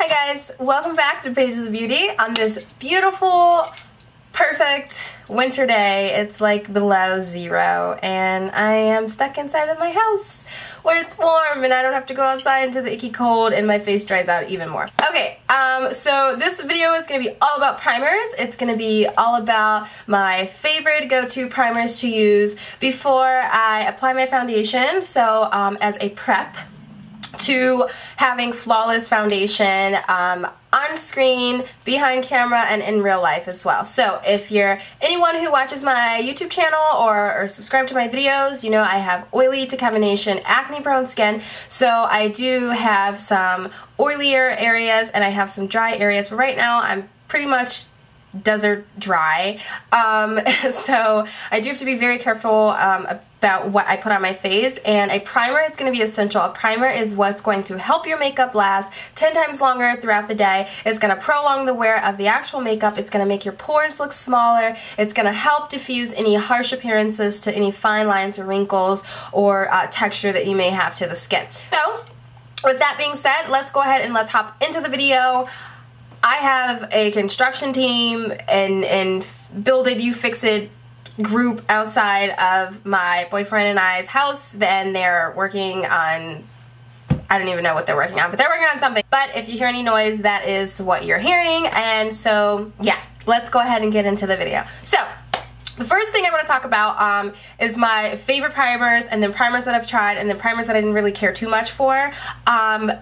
Hi guys, welcome back to Paige's Beauty on this beautiful, perfect winter day. It's like below zero and I am stuck inside of my house where it's warm and I don't have to go outside into the icky cold and my face dries out even more. Okay, so this video is going to be all about primers. It's going to be all about my favorite go-to primers to use before I apply my foundation. So as a prep to having flawless foundation on screen, behind camera, and in real life as well. So if you're anyone who watches my YouTube channel or subscribe to my videos, you know I have oily to combination acne prone skin. So I do have some oilier areas and I have some dry areas, but right now I'm pretty much desert dry. So I do have to be very careful about what I put on my face, and a primer is going to be essential. A primer is what's going to help your makeup last 10 times longer throughout the day. It's going to prolong the wear of the actual makeup. It's going to make your pores look smaller. It's going to help diffuse any harsh appearances to any fine lines or wrinkles or texture that you may have to the skin. So with that being said, let's go ahead and let's hop into the video. I have a construction team and build it, you fix it group outside of my boyfriend and I's house. Then they're working on, I don't even know what they're working on, but they're working on something. But if you hear any noise, that is what you're hearing. And so yeah, let's go ahead and get into the video. So the first thing I want to talk about is my favorite primers, and then primers that I've tried, and then primers that I didn't really care too much for,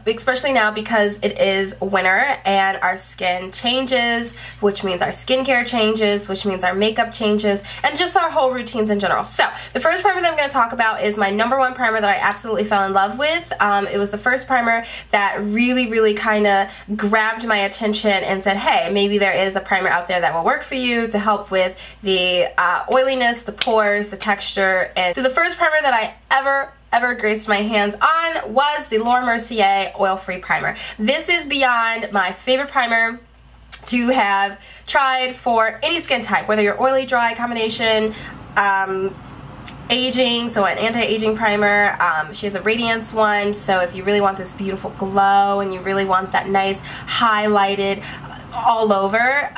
especially now because it is winter and our skin changes, which means our skincare changes, which means our makeup changes, and just our whole routines in general. So the first primer that I'm going to talk about is my #1 primer that I absolutely fell in love with. It was the first primer that really kind of grabbed my attention and said, hey, maybe there is a primer out there that will work for you to help with the oiliness, the pores, the texture. And so the first primer that I ever graced my hands on was the Laura Mercier Oil-Free Primer. This is beyond my favorite primer to have tried for any skin type, whether you're oily, dry, combination, aging, so an anti-aging primer. She has a radiance one, so if you really want this beautiful glow and you really want that nice highlighted all over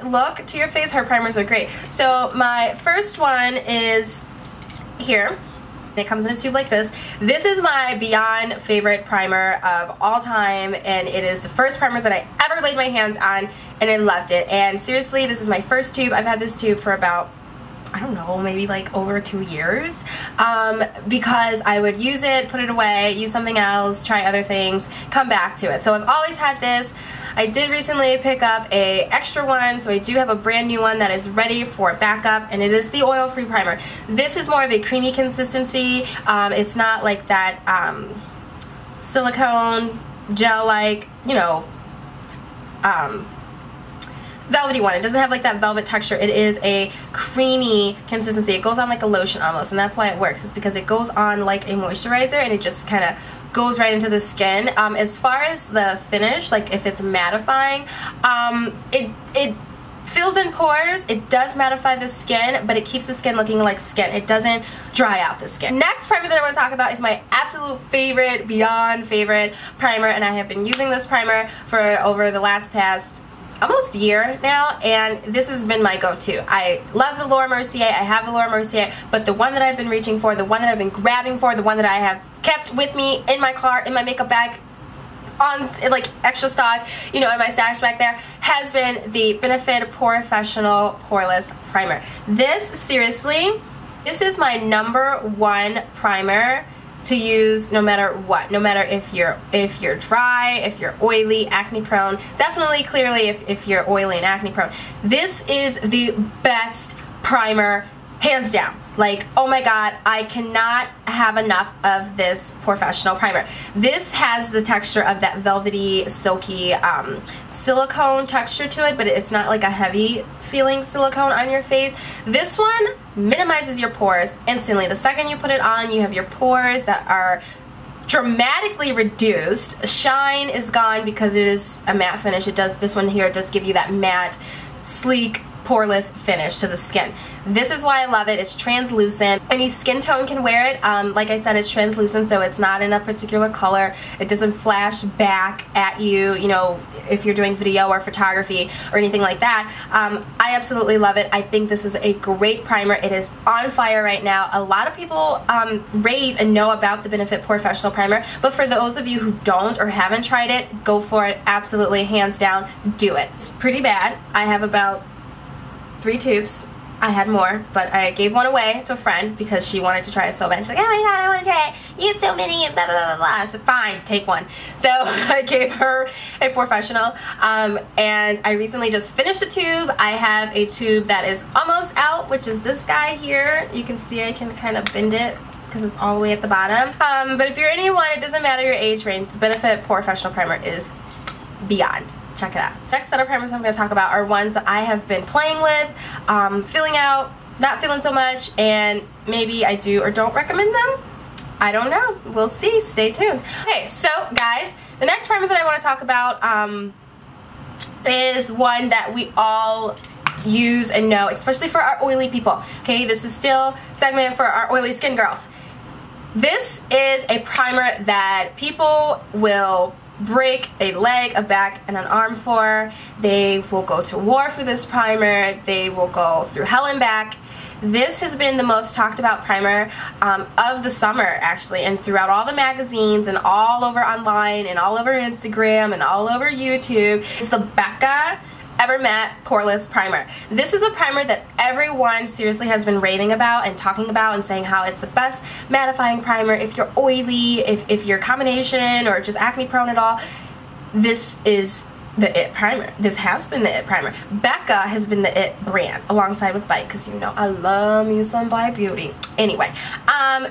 look to your face, her primers are great. So my first one is here. It comes in a tube like this. This is my beyond favorite primer of all time, and it is the first primer that I ever laid my hands on, and I loved it. And seriously, this is my first tube. I've had this tube for about, I don't know, maybe like over 2 years, because I would use it, put it away, use something else, try other things, come back to it. So I've always had this. I did recently pick up a extra one, so I do have a brand new one that is ready for backup, and it is the oil-free primer. This is more of a creamy consistency. It's not like that silicone gel-like, you know, velvety one. It doesn't have like that velvet texture. It is a creamy consistency. It goes on like a lotion almost, and that's why it works. It's because it goes on like a moisturizer and it just kind of goes right into the skin. As far as the finish, like if it's mattifying, it fills in pores, it does mattify the skin, but it keeps the skin looking like skin. It doesn't dry out the skin. Next primer that I want to talk about is my absolute favorite, beyond favorite primer, and I have been using this primer for over the past almost year now, and this has been my go-to. I love the Laura Mercier, I have the Laura Mercier, but the one that I've been reaching for, the one that I've been grabbing for, the one that I have kept with me in my car, in my makeup bag, on like extra stock, you know, in my stash back there, has been the Benefit POREFESSIONAL Pore-less Primer. This, seriously, this is my #1 primer to use no matter what, no matter if you're dry, if you're oily, acne prone, definitely clearly if you're oily and acne prone. This is the best primer, hands down. Like, oh my god, I cannot have enough of this POREFESSIONAL primer. This has the texture of that velvety, silky silicone texture to it, but it's not like a heavy feeling silicone on your face. This one minimizes your pores instantly. The second you put it on, you have your pores that are dramatically reduced. Shine is gone because it is a matte finish. It does, this one here does give you that matte, sleek, poreless finish to the skin. This is why I love it. It's translucent. Any skin tone can wear it. Like I said, it's translucent, so it's not in a particular color. It doesn't flash back at you, you know, if you're doing video or photography or anything like that. I absolutely love it. I think this is a great primer. It is on fire right now. A lot of people rave and know about the Benefit POREFESSIONAL primer, but for those of you who don't or haven't tried it, go for it. Absolutely, hands down, do it. It's pretty bad. I have about 3 tubes. I had more, but I gave one away to a friend because she wanted to try it so bad. She's like, oh my god, I want to try it. You have so many, and blah, blah, blah, blah. I said, fine, take one. So I gave her a POREFESSIONAL, and I recently just finished a tube. I have a tube that is almost out, which is this guy here. You can see I can kind of bend it because it's all the way at the bottom. But if you're anyone, it doesn't matter your age range, the Benefit POREFESSIONAL primer is beyond. Check it out. Next set of primers I'm going to talk about are ones that I have been playing with, feeling out, not feeling so much, and maybe I do or don't recommend them. I don't know. We'll see. Stay tuned. Okay, so guys, the next primer that I want to talk about is one that we all use and know, especially for our oily people. Okay, this is still a segment for our oily skin girls. This is a primer that people will break a leg, a back, and an arm for. They will go to war for this primer. They will go through hell and back. This has been the most talked about primer of the summer, actually, and throughout all the magazines and all over online and all over Instagram and all over YouTube. It's the Becca Ever Matte Pore-less Primer. This is a primer that everyone seriously has been raving about and talking about and saying how it's the best mattifying primer if you're oily, if you're combination or just acne prone at all. This is the it primer. This has been the it primer. Becca has been the it brand alongside with Bite, because you know I love me some Bite Beauty. Anyway,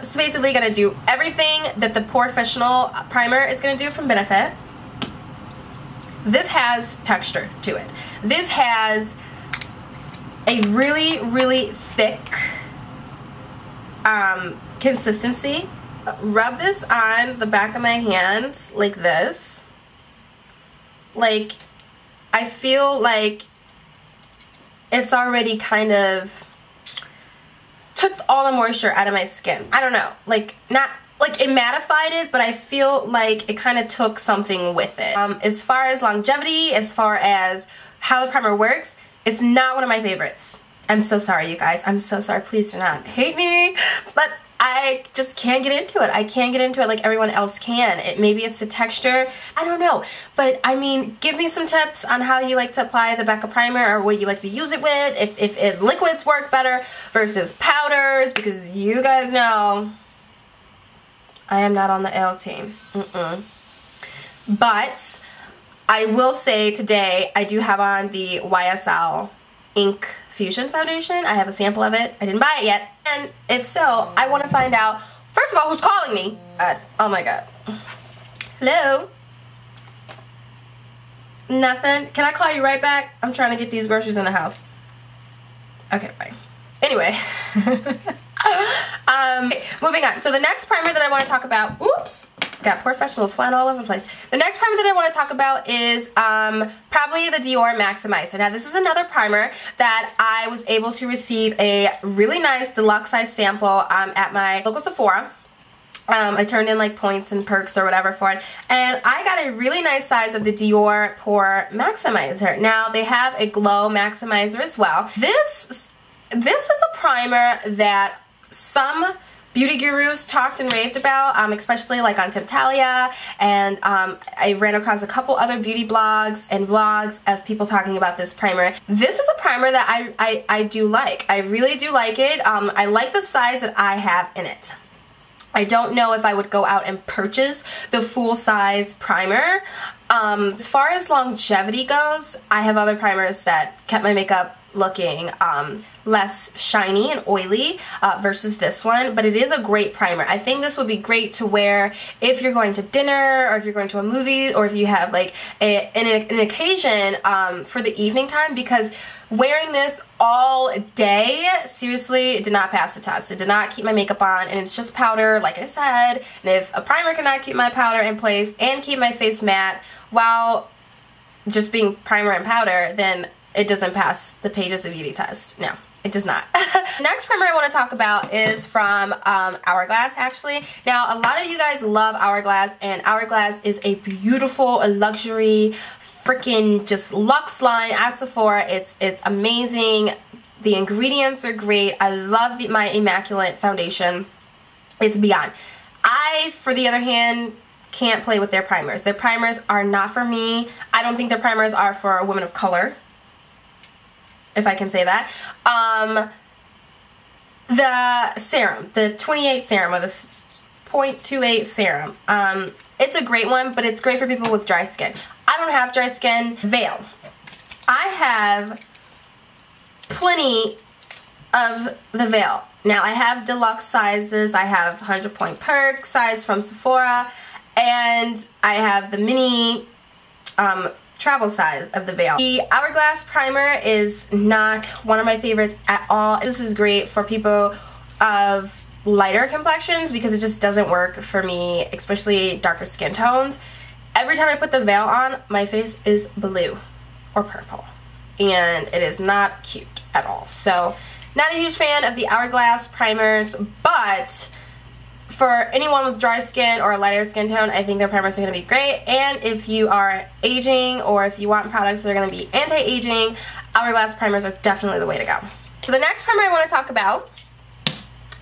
so basically gonna do everything that the POREFESSIONAL primer is gonna do from Benefit. This has texture to it. This has a really, really thick consistency. Rub this on the back of my hand like this. Like, I feel like it's already kind of took all the moisture out of my skin. I don't know, like, not like it mattified it, but I feel like it kind of took something with it. As far as longevity, as far as how the primer works, it's not one of my favorites. I'm so sorry, you guys. I'm so sorry. Please do not hate me, but I just can't get into it. I can't get into it like everyone else can. Maybe it's the texture. I don't know. But I mean, give me some tips on how you like to apply the Becca primer, or what you like to use it with. If liquids work better versus powders, because you guys know I am not on the L team. But I will say today I do have on the YSL Ink Fusion Foundation. I have a sample of it. I didn't buy it yet. And if so, I want to find out, first of all, who's calling me? Oh my god. Hello? Nothing? Can I call you right back? I'm trying to get these groceries in the house. Okay, bye. Anyway. Moving on. So the next primer that I want to talk about, oops, got POREFESSIONALs flying all over the place. The next primer that I want to talk about is probably the Dior Maximizer. Now this is another primer that I was able to receive a really nice deluxe size sample at my local Sephora. I turned in like points and perks or whatever for it, and I got a really nice size of the Dior Pore Maximizer. Now they have a Glow Maximizer as well. This is a primer that some beauty gurus talked and raved about, especially like on Temptalia, and I ran across a couple other beauty blogs and vlogs of people talking about this primer. This is a primer that I do like. I really do like it. I like the size that I have in it. I don't know if I would go out and purchase the full size primer. As far as longevity goes, I have other primers that kept my makeup looking less shiny and oily versus this one, but it is a great primer. I think this would be great to wear if you're going to dinner, or if you're going to a movie, or if you have like an occasion for the evening time, because wearing this all day, seriously, it did not pass the test. It did not keep my makeup on, and it's just powder, like I said, and if a primer cannot keep my powder in place and keep my face matte while just being primer and powder, then it doesn't pass the Paige's of Beauty test. No, it does not. Next primer I want to talk about is from HourGlass, actually. Now, a lot of you guys love HourGlass, and HourGlass is a beautiful, a luxury, freaking just luxe line at Sephora. It's amazing. The ingredients are great. I love my Immaculate foundation. It's beyond. I, for the other hand, can't play with their primers. Their primers are not for me. I don't think their primers are for a woman of color, if I can say that. The serum, the 28 serum, or the 0.28 serum, it's a great one, but it's great for people with dry skin. I don't have dry skin. Veil. I have plenty of the Veil. Now, I have deluxe sizes. I have 100 point perk size from Sephora, and I have the mini travel size of the Veil. The HourGlass primer is not one of my favorites at all. This is great for people of lighter complexions because it just doesn't work for me, especially darker skin tones. Every time I put the Veil on, my face is blue or purple, and it is not cute at all. So, not a huge fan of the HourGlass primers, but for anyone with dry skin or a lighter skin tone, I think their primers are going to be great. And if you are aging, or if you want products that are going to be anti-aging, HourGlass primers are definitely the way to go. So the next primer I want to talk about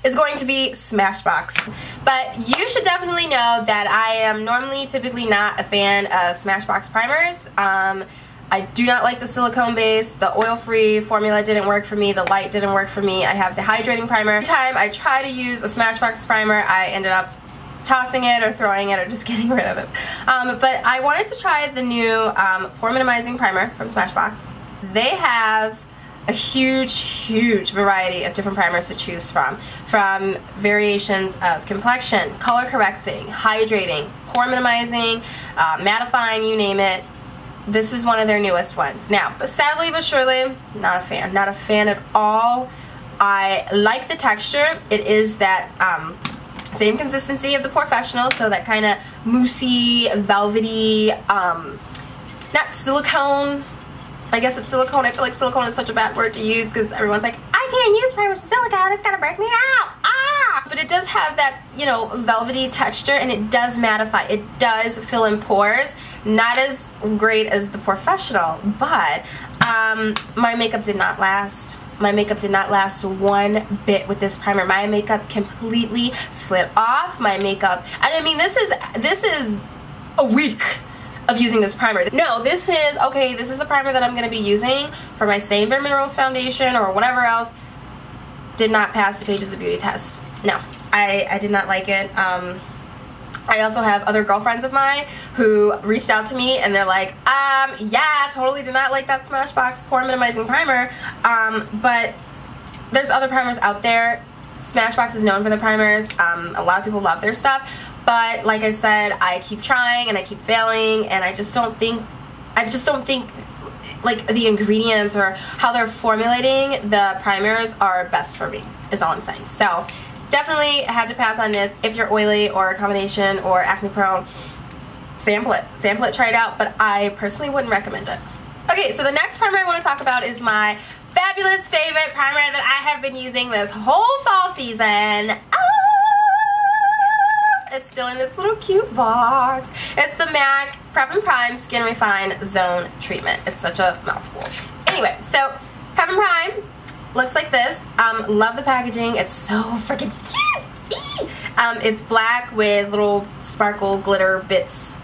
is going to be Smashbox. But you should definitely know that I am normally typically not a fan of Smashbox primers. I do not like the silicone base. The oil-free formula didn't work for me. The light didn't work for me. I have the hydrating primer. Every time I try to use a Smashbox primer, I ended up tossing it or throwing it or just getting rid of it. But I wanted to try the new pore minimizing primer from Smashbox. They have a huge variety of different primers to choose from variations of complexion, color correcting, hydrating, pore minimizing, mattifying, you name it. This is one of their newest ones. Now, but sadly but surely, not a fan at all. I like the texture. It is that same consistency of the POREFESSIONAL, so that kind of moussey, velvety, not silicone. I guess it's silicone. I feel like silicone is such a bad word to use because everyone's like, I can't use primers with silicone, it's gonna break me out. Ah! But it does have that, you know, velvety texture, and it does mattify. It does fill in pores. Not as great as the POREFESSIONAL, but my makeup did not last. My makeup did not last one bit with this primer. My makeup completely slid off. My makeup, and I mean, this is a week of using this primer. No, this is the primer that I'm going to be using for my same Bare Minerals foundation or whatever else. Did not pass the Paige's of Beauty test. No, I did not like it. I also have other girlfriends of mine who reached out to me and they're like, yeah, totally did not like that Smashbox pore minimizing primer, but there's other primers out there. Smashbox is known for the primers. A lot of people love their stuff, but like I said, I keep trying and I keep failing, and I just don't think like the ingredients or how they're formulating the primers are best for me, is all I'm saying. So definitely had to pass on this. If you're oily or a combination or acne prone, sample it, try it out, but I personally wouldn't recommend it. Okay, so the next primer I want to talk about is my fabulous favorite primer that I have been using this whole fall season. It's still in this little cute box. It's the MAC Prep and Prime Skin Refine Zone Treatment. It's such a mouthful. Anyway, so Prep and Prime looks like this. Love the packaging. It's so freaking cute. It's black with little sparkle glitter bits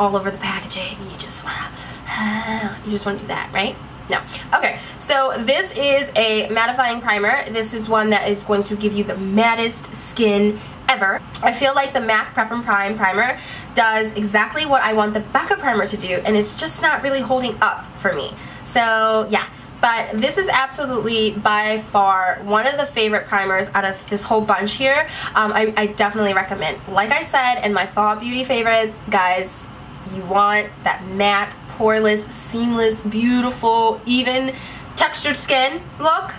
all over the packaging. You just wanna do that, right? No. Okay, so this is a mattifying primer. This is one that is going to give you the mattest skin ever. I feel like the MAC Prep and Prime primer does exactly what I want the Becca primer to do, and it's just not really holding up for me. So yeah, but this is absolutely by far one of the favorite primers out of this whole bunch here. I definitely recommend. Like I said in my fall beauty favorites, guys, you want that matte, poreless, seamless, beautiful, even textured skin look,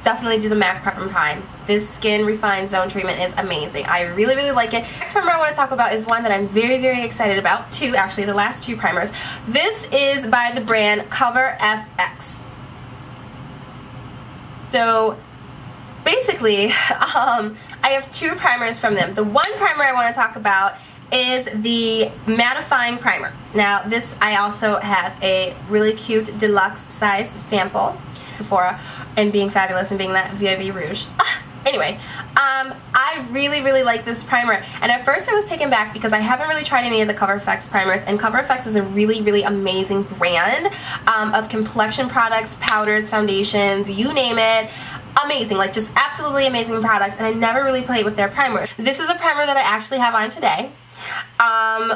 definitely do the MAC Prep and Prime. This Skin Refined Zone Treatment is amazing. I really, really like it. Next primer I want to talk about is one that I'm very, very excited about. Actually, the last two primers. This is by the brand Cover FX. So basically, I have two primers from them. The one primer I want to talk about is the Mattifying primer. Now this, I also have a really cute deluxe size sample, Sephora, and being fabulous and being that VIV Rouge. Anyway, I really like this primer, and at first I was taken back because I haven't really tried any of the CoverFX primers, and CoverFX is a really amazing brand of complexion products, powders, foundations, you name it. Amazing, like just absolutely amazing products, and I never really played with their primer. This is a primer that I actually have on today.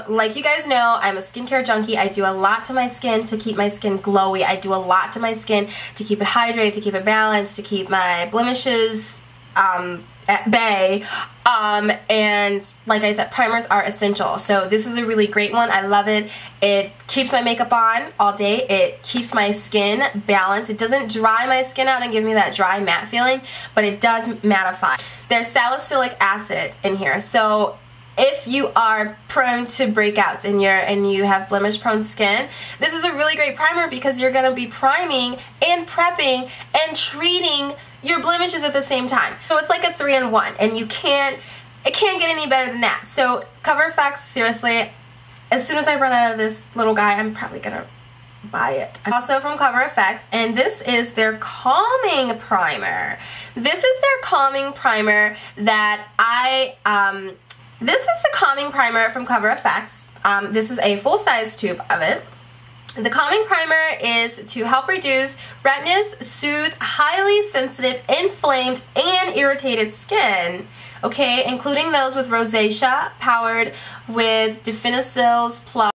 Like you guys know, I'm a skincare junkie. I do a lot to my skin to keep my skin glowy. I do a lot to my skin to keep it hydrated, to keep it balanced, to keep my blemishes at bay, and like I said, primers are essential. So this is a really great one. I love it. It keeps my makeup on all day. It keeps my skin balanced. It doesn't dry my skin out and give me that dry matte feeling, but it does mattify. There's salicylic acid in here, so if you are prone to breakouts and you have blemish prone skin, this is a really great primer because you're going to be priming and prepping and treating your blemishes at the same time. So it's like a 3-in-1, and it can't get any better than that. So CoverFX, seriously, as soon as I run out of this little guy, I'm probably going to buy it. Also from CoverFX, and this is their calming primer. This is their calming primer that this is the calming primer from CoverFX. This is a full-size tube of it. The calming primer is to help reduce redness, soothe highly sensitive, inflamed, and irritated skin, okay, including those with rosacea, powered with Definicils Plus.